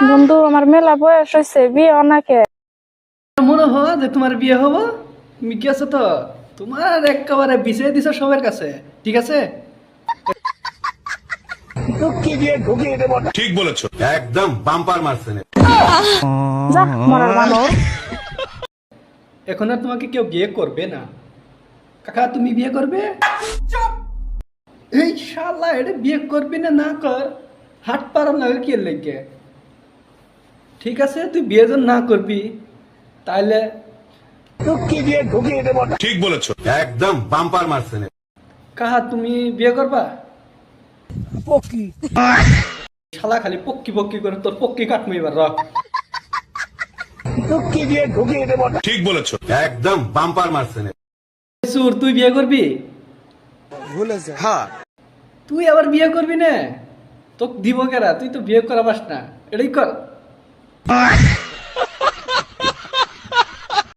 বন্ধু আমার মেলা বয়স হয়েছে বিয়ে অনাকে মনে হয় যে তোমার বিয়ে হবো, তুমি কি আছো তো তোমার একেবারে বিছিয়ে দিছো সবার কাছে, ঠিক আছে? ঠিক বলেছো, একদম বাম্পার মারছেন। যা মরার মানুষ। এখন আর তোমাকে কেউ বিয়ে করবে না। কাকা তুমি বিয়ে করবে? এই শালা এটা বিয়ে করবি না, না কর, হাত পারো না কি লেগে। ঠিক আছে তুই বিয়ে যখন না করবি তাহলে ঠিক বলেছো, একদম বাম্পার মারছেন। কাহা তুমি বিয়ে করবা? পক্কি শালা খালি পক্কি পক্কি করে তোর পক্কি কাটমু এবার রক। ঠিক বলেছো, একদম বাম্পার মারছেন। সুর তুই বিয়ে করবি? হ্যাঁ, তুই আবার বিয়ে করবি না? তোকে দিব কেরা, তুই তো বিয়ে করাবাস না, এটাই কর।